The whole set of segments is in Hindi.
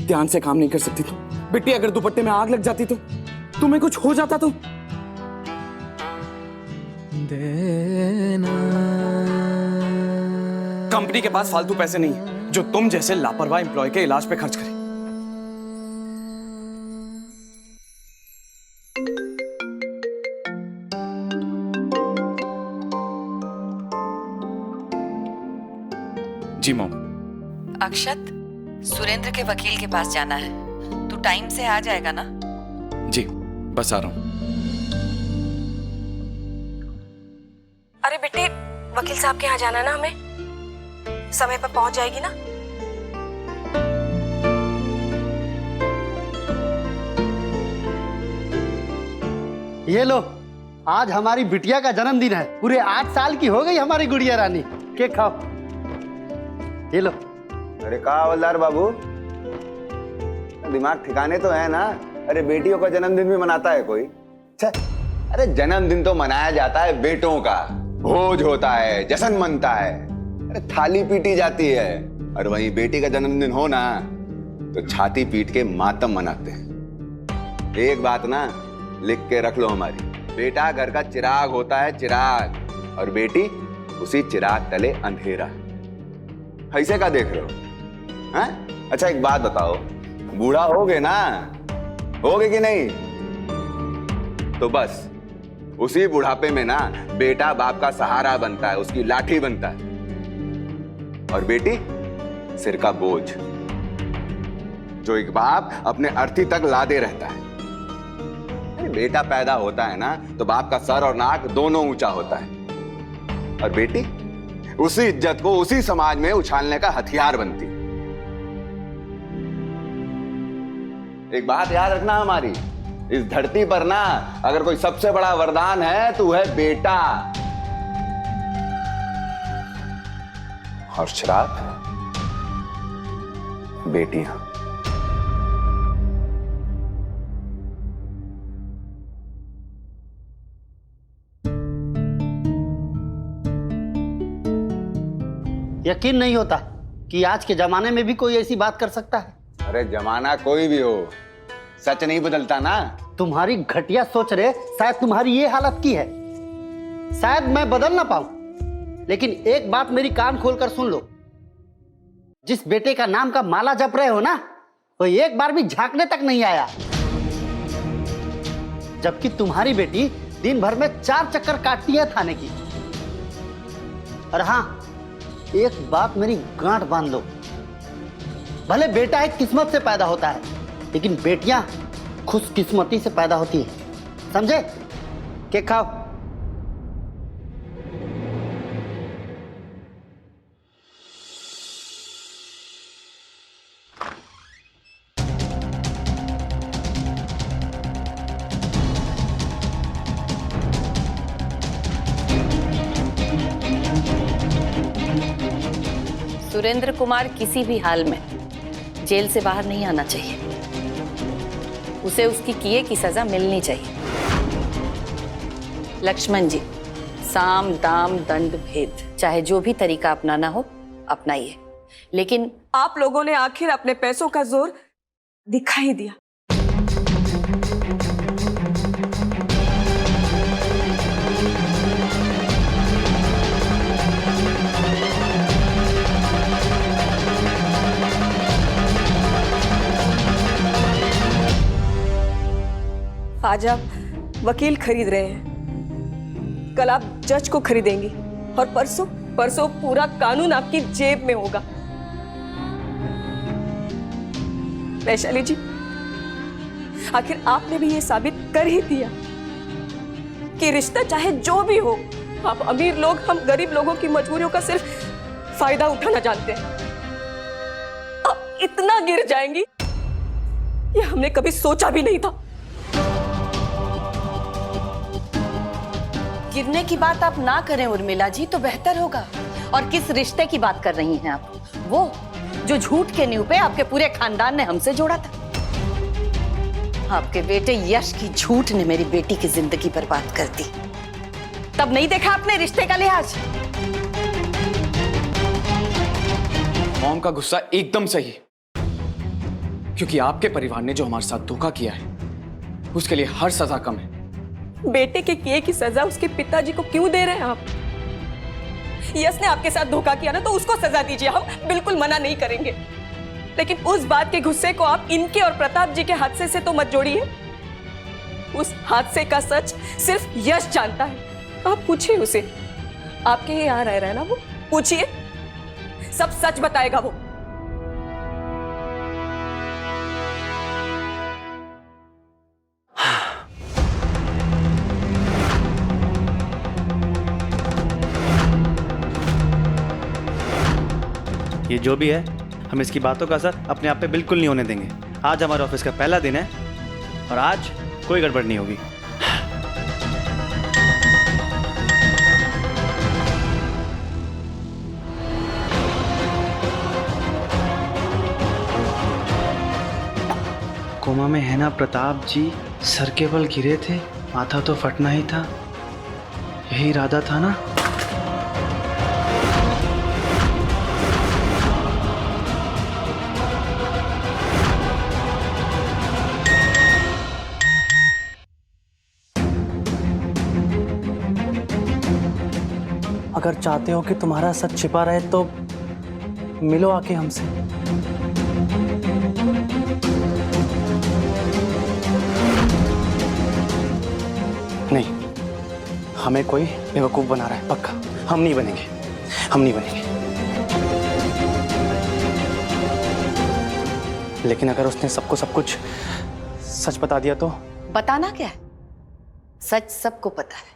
ध्यान से काम नहीं कर सकती तुम? बेटी अगर दुपट्टे में आग लग जाती तो? तुम्हें कुछ हो जाता तो? कंपनी के पास फालतू पैसे नहीं है जो तुम जैसे लापरवाह एम्प्लॉय के इलाज पे खर्च करे। जी मॉम। अक्षत, सुरेंद्र के वकील के पास जाना है। तू टाइम से आ जाएगा ना? जी बस आ रहा हूं। अरे बेटे, वकील साहब के यहाँ जाना है ना हमें, समय पर पहुंच जाएगी ना? ये लो, आज हमारी बिटिया का जन्मदिन है। पूरे 8 साल की हो गई हमारी गुड़िया रानी। केक खाओ, ये लो। अरे कहा हवलदार बाबू, दिमाग ठिकाने तो है ना? अरे बेटियों का जन्मदिन भी मनाता है कोई? अरे जन्मदिन तो मनाया जाता है बेटों का, भोज होता है, जश्न मनता है, अरे थाली पीटी जाती है। और वहीं बेटी का जन्मदिन हो ना तो छाती पीट के मातम मनाते हैं। एक बात ना लिख के रख लो हमारी, बेटा घर का चिराग होता है, चिराग, और बेटी उसी चिराग तले अंधेरा। ऐसे का देख रहे हो? हैं? अच्छा एक बात बताओ, बूढ़ा होगे ना, होगे कि नहीं? तो बस उसी बुढ़ापे में ना बेटा बाप का सहारा बनता है, उसकी लाठी बनता है, और बेटी सिर का बोझ जो एक बाप अपने अर्थी तक लादे रहता है। बेटा पैदा होता है ना तो बाप का सर और नाक दोनों ऊंचा होता है, और बेटी उसी इज्जत को उसी समाज में उछालने का हथियार बनती है। एक बात याद रखना हमारी, इस धरती पर ना अगर कोई सबसे बड़ा वरदान है तो वह है बेटा, और श्राप बेटियां। यकीन नहीं होता कि आज के जमाने में भी कोई ऐसी बात कर सकता है। अरे जमाना कोई भी हो, सच नहीं बदलता ना। तुम्हारी घटिया सोच रहे शायद तुम्हारी ये हालत की है। शायद मैं बदल ना पाऊं, लेकिन एक बात मेरी कान खोलकर सुन लो। जिस बेटे का नाम का माला जप रहे हो ना, वो एक बार भी झांकने तक नहीं आया, जबकि तुम्हारी बेटी दिन भर में 4 चक्कर काटती है थाने की। और हाँ, एक बात मेरी गांठ बांध लो, भले बेटा एक किस्मत से पैदा होता है, लेकिन बेटियां खुशकिस्मती से पैदा होती है, समझे? केक खाओ। सुरेंद्र कुमार किसी भी हाल में जेल से बाहर नहीं आना चाहिए। उसे उसकी किए की सजा मिलनी चाहिए। लक्ष्मण जी, साम दाम दंड भेद, चाहे जो भी तरीका अपनाना हो अपनाइए, लेकिन आप लोगों ने आखिर अपने पैसों का जोर दिखा ही दिया। आज आप वकील खरीद रहे हैं, कल आप जज को खरीदेंगी, और परसों पूरा कानून आपकी जेब में होगा। वैशाली जी, आखिर आपने भी ये साबित कर ही दिया कि रिश्ता चाहे जो भी हो, आप अमीर लोग हम गरीब लोगों की मजबूरियों का सिर्फ फायदा उठाना जानते हैं। आप इतना गिर जाएंगी ये हमने कभी सोचा भी नहीं था। गिरने की बात आप ना करें उर्मिला जी तो बेहतर होगा। और किस रिश्ते की बात कर रही हैं आप? वो जो झूठ के नींव पे आपके पूरे खानदान ने हमसे जोड़ा था। आपके बेटे यश की झूठ ने मेरी बेटी की जिंदगी बर्बाद कर दी। तब नहीं देखा आपने रिश्ते का लिहाज? मॉम का गुस्सा एकदम सही। क्योंकि आपके परिवार ने जो हमारे साथ धोखा किया है उसके लिए हर सजा कम है। बेटे के किए की सजा उसके पिताजी को क्यों दे रहे हैं आप? यश ने आपके साथ धोखा किया ना, तो उसको सजा दीजिए, हम बिल्कुल मना नहीं करेंगे। लेकिन उस बात के गुस्से को आप इनके और प्रताप जी के हादसे से तो मत जोड़िए। उस हादसे का सच सिर्फ यश जानता है। आप पूछिए उसे, आपके यहाँ रह रहा है ना वो, पूछिए, सब सच बताएगा वो। ये जो भी है, हम इसकी बातों का असर अपने आप पे बिल्कुल नहीं होने देंगे। आज हमारे ऑफिस का पहला दिन है और आज कोई गड़बड़ नहीं होगी। कोमा में है ना प्रताप जी, सर के बल गिरे थे, माथा तो फटना ही था, यही इरादा था ना। अगर चाहते हो कि तुम्हारा सच छिपा रहे तो मिलो आके हमसे। नहीं, हमें कोई बेवकूफ बना रहा है, पक्का हम नहीं बनेंगे, हम नहीं बनेंगे। लेकिन अगर उसने सबको सब कुछ सच बता दिया तो? बताना क्या है, सच सबको पता है।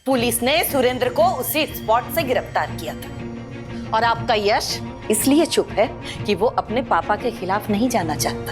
पुलिस ने सुरेंद्र को उसी स्पॉट से गिरफ्तार किया था और आपका यश इसलिए चुप है कि वो अपने पापा के खिलाफ नहीं जाना चाहता।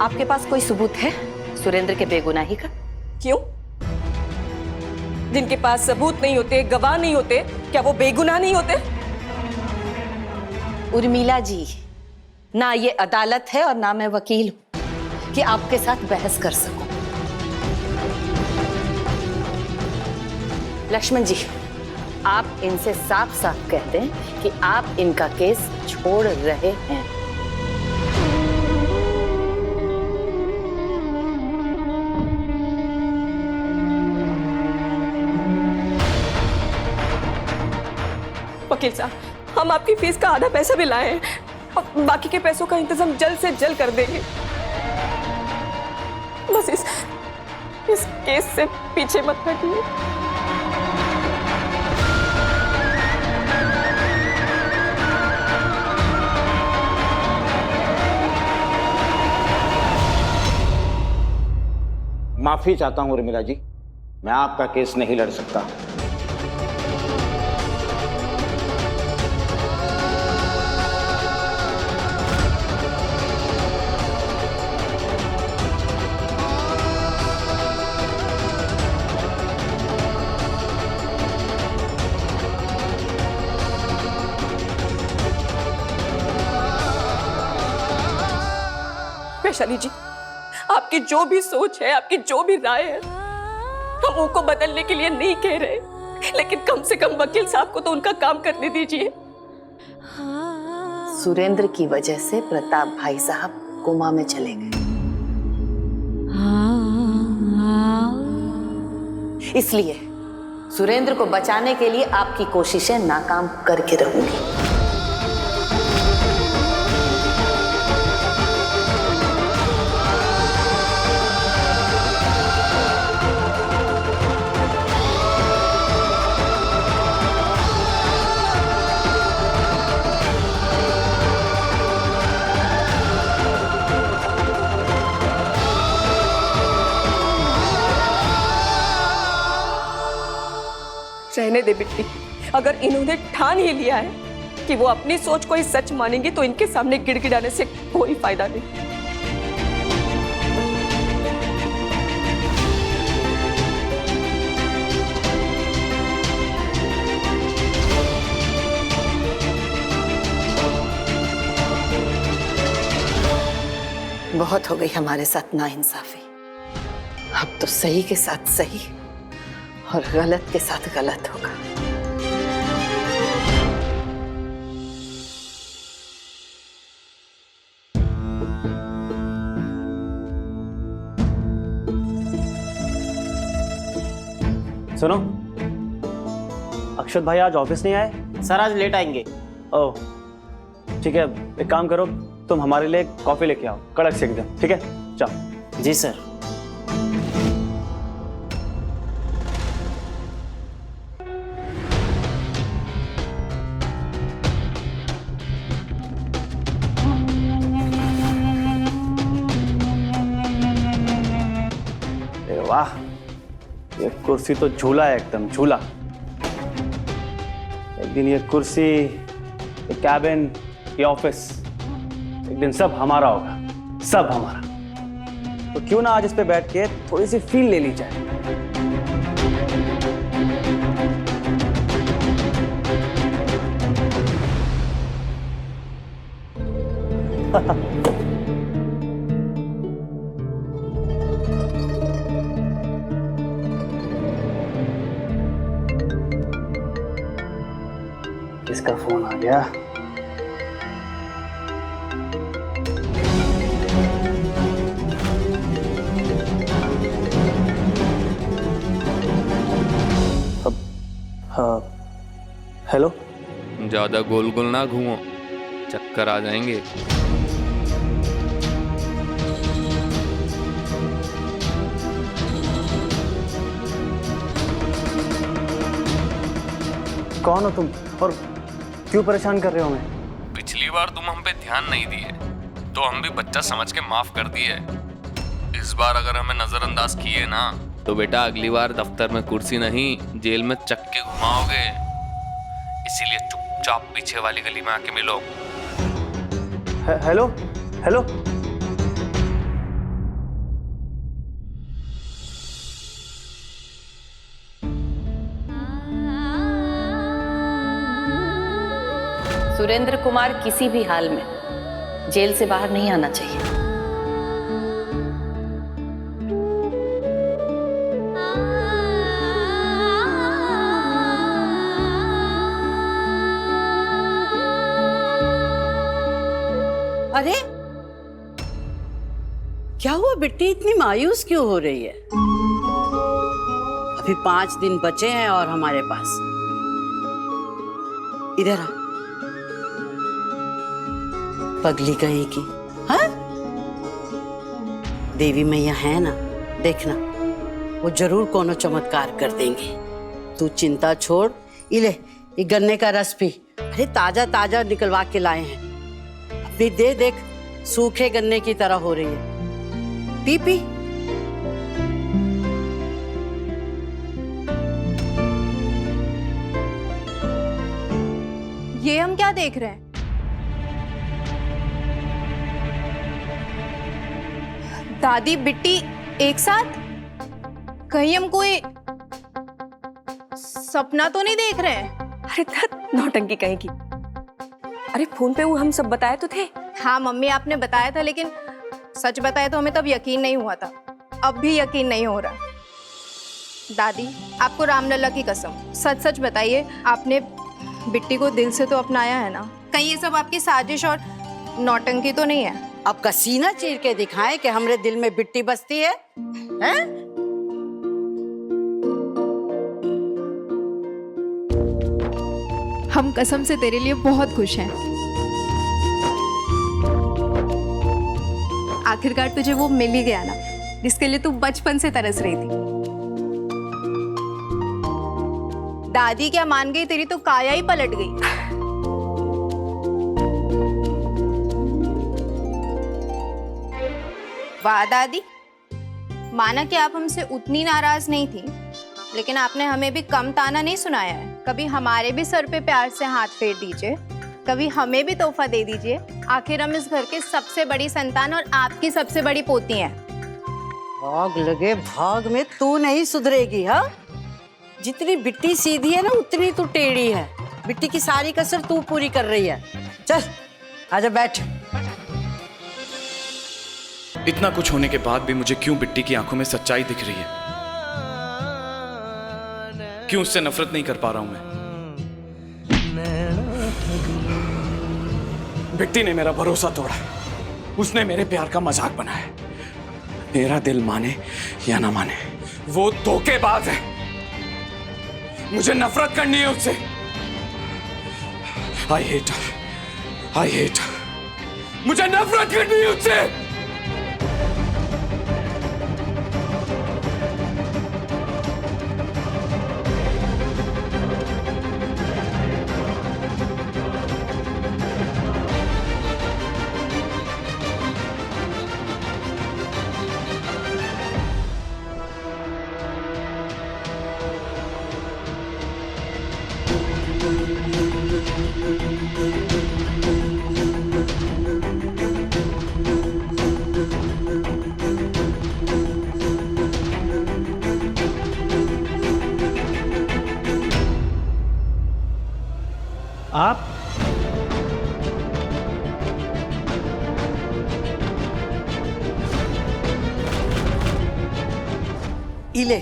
आपके पास कोई सबूत है सुरेंद्र के बेगुनाही का? क्यों? जिनके पास सबूत नहीं होते, गवाह नहीं होते, क्या वो बेगुनाह नहीं होते? उर्मिला जी, ना ये अदालत है और ना मैं वकील हूं कि आपके साथ बहस कर सकूं। लक्ष्मण जी, आप इनसे साफ साफ कह दें कि आप इनका केस छोड़ रहे हैं। वकील साहब, हम आपकी फीस का आधा पैसा भी लाए हैं और बाकी के पैसों का इंतजाम जल्द से जल्द कर देंगे। बस इस केस से पीछे मत हटिए। माफी चाहता हूं उर्मिला जी, मैं आपका केस नहीं लड़ सकता। वैशाली जी, आपकी जो भी सोच है, आपकी जो भी राय है, हम उनको बदलने के लिए नहीं कह रहे, लेकिन कम से कम वकील साहब को तो उनका काम करने दीजिए। सुरेंद्र की वजह से प्रताप भाई साहब कोमा में चले गए, इसलिए सुरेंद्र को बचाने के लिए आपकी कोशिशें नाकाम करके रहूंगी। रहने दे बिट्टी, अगर इन्होंने ठान ही लिया है कि वो अपनी सोच को ही सच मानेंगे तो इनके सामने गिड़गिड़ाने से कोई फायदा नहीं। बहुत हो गई हमारे साथ नाइंसाफी, अब तो सही के साथ सही और गलत के साथ गलत होगा। सुनो, अक्षत भाई आज ऑफिस नहीं आए? सर आज लेट आएंगे। ओह ठीक है, एक काम करो, तुम हमारे लिए कॉफी लेके आओ, कड़क से एकदम, ठीक है? जाओ। जी सर। अरे वाह, ये कुर्सी तो झूला है, एकदम झूला। एक दिन ये कुर्सी, ये कैबिन, ये ऑफिस, एक दिन सब हमारा होगा, सब हमारा। तो क्यों ना आज इस पे बैठ के थोड़ी सी फील ले ली जाए। इसका फोन आ गया। अब हाँ, हेलो। ज्यादा गोल गोल ना घूमो, चक्कर आ जाएंगे। कौन हो तुम और क्यों परेशान कर रहे हो हमें? पिछली बार तुम हम पे ध्यान नहीं दिए तो हम भी बच्चा समझ के माफ कर दिए। इस बार अगर हमें नजरअंदाज किए ना तो बेटा अगली बार दफ्तर में कुर्सी नहीं जेल में चक्के घुमाओगे। इसीलिए चुपचाप पीछे वाली गली में आके मिलो। Hello hello. सुरेंद्र कुमार किसी भी हाल में जेल से बाहर नहीं आना चाहिए। अरे क्या हुआ बिट्टी, इतनी मायूस क्यों हो रही है? अभी 5 दिन बचे हैं और हमारे पास। इधर आ, पगली कहेगी। हाँ, देवी मैया है ना, देखना वो जरूर कोनो चमत्कार कर देंगे। तू चिंता छोड़, इले ये गन्ने का रस पी। अरे ताजा ताजा निकलवा के लाए हैं। अपनी दे देख, सूखे गन्ने की तरह हो रही है। P P. ये हम क्या देख रहे हैं? दादी बिट्टी एक साथ? कहीं हम कोई सपना तो नहीं देख रहे हैं? अरे धत नौटंकी कहेगी। अरे फोन पे वो हम सब बताए तो थे। हाँ मम्मी आपने बताया था, लेकिन सच बताया तो हमें तब यकीन नहीं हुआ था, अब भी यकीन नहीं हो रहा। दादी आपको रामलला की कसम सच सच बताइए, आपने बिट्टी को दिल से तो अपनाया है ना? कहीं ये सब आपकी साजिश और नौटंकी तो नहीं है? अब का सीना चीर के दिखाएं कि हमरे दिल में बिट्टी बसती है, हैं? हम कसम से तेरे लिए बहुत खुश हैं। आखिरकार तुझे वो मिल ही गया ना, जिसके लिए तू बचपन से तरस रही थी। दादी क्या मान गई, तेरी तो काया ही पलट गई। वाह दादी, माना कि आप हमसे उतनी नाराज नहीं थी, लेकिन आपने हमें भी कम ताना नहीं सुनाया है। कभी हमारे भी सर पे प्यार से हाथ फेर दीजिए, कभी हमें भी तोहफा दे दीजिए। आखिर हम इस घर के सबसे बड़ी संतान और आपकी सबसे बड़ी पोती हैं। भाग लगे भाग में तू नहीं सुधरेगी। हाँ, जितनी बिट्टी सीधी है ना उतनी तू टेढ़ी है। बिट्टी की सारी कसर तू पूरी कर रही है। चल आजा बैठ। इतना कुछ होने के बाद भी मुझे क्यों बिट्टी की आंखों में सच्चाई दिख रही है? क्यों उससे नफरत नहीं कर पा रहा हूं मैं? बिट्टी ने मेरा भरोसा तोड़ा, उसने मेरे प्यार का मजाक बनाया। मेरा दिल माने या ना माने, वो धोखेबाज है। मुझे नफरत करनी है उससे। I hate her। मुझे नफरत करनी है उससे। आप इले,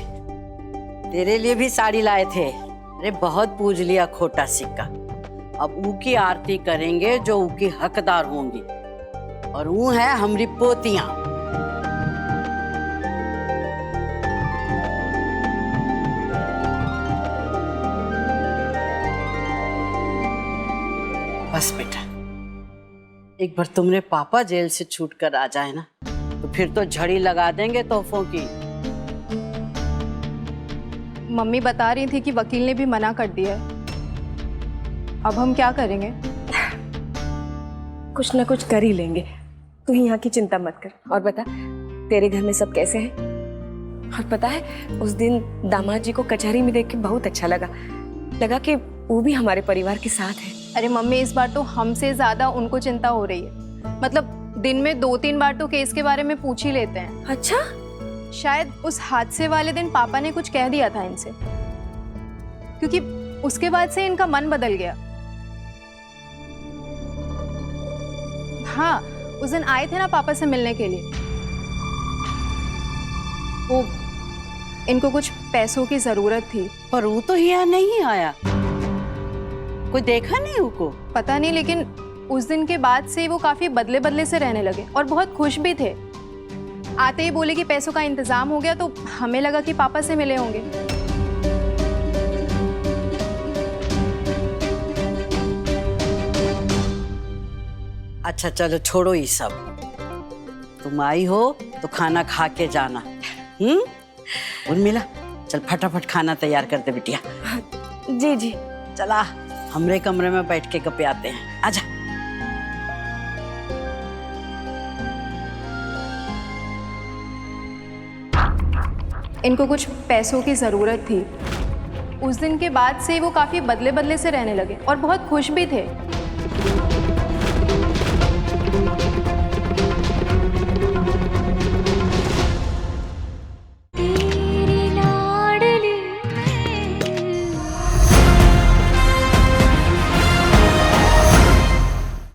तेरे लिए भी साड़ी लाए थे। अरे बहुत पूज लिया खोटा सिक्का। अब ऊ की आरती करेंगे जो ऊ की हकदार होंगी, और ऊ है हमारी पोतियां। बस बेटा, एक बार तुमने पापा जेल से छूट कर आ जाए ना, तो फिर तो झड़ी लगा देंगे तोहफों की। मम्मी बता रही थी कि वकील ने भी मना कर दिया है। अब हम क्या करेंगे? कुछ ना कुछ कर ही लेंगे, तू ही यहाँ की चिंता मत कर। और बता, तेरे घर में सब कैसे हैं? और पता है, उस दिन दामाद जी को कचहरी में देख के बहुत अच्छा लगा कि वो भी हमारे परिवार के साथ है। अरे मम्मी, इस बार तो हमसे ज्यादा उनको चिंता हो रही है। मतलब दिन में 2-3 बार तो केस के बारे में पूछ ही लेते हैं। अच्छा? शायद उस हादसे वाले दिन पापा ने कुछ कह दिया था इनसे, क्योंकि उसके बाद से इनका मन बदल गया। हाँ, उस दिन आए थे ना पापा से मिलने के लिए। वो इनको कुछ पैसों की जरूरत थी। पर वो तो यहाँ नहीं आया, कोई देखा नहीं उनको। पता नहीं, लेकिन उस दिन के बाद से वो काफी बदले बदले से रहने लगे और बहुत खुश भी थे। आते ही बोले कि पैसों का इंतजाम हो गया, तो हमें लगा कि पापा से मिले होंगे। अच्छा चलो छोड़ो ये सब, तुम आई हो तो खाना खा के जाना। उर्मिला, चल फटाफट खाना तैयार कर दे बिटिया। जी जी। चला, हमरे कमरे में बैठ के गप्पे आते हैं। आजा। इनको कुछ पैसों की जरूरत थी। उस दिन के बाद से वो काफी बदले बदले से रहने लगे और बहुत खुश भी थे।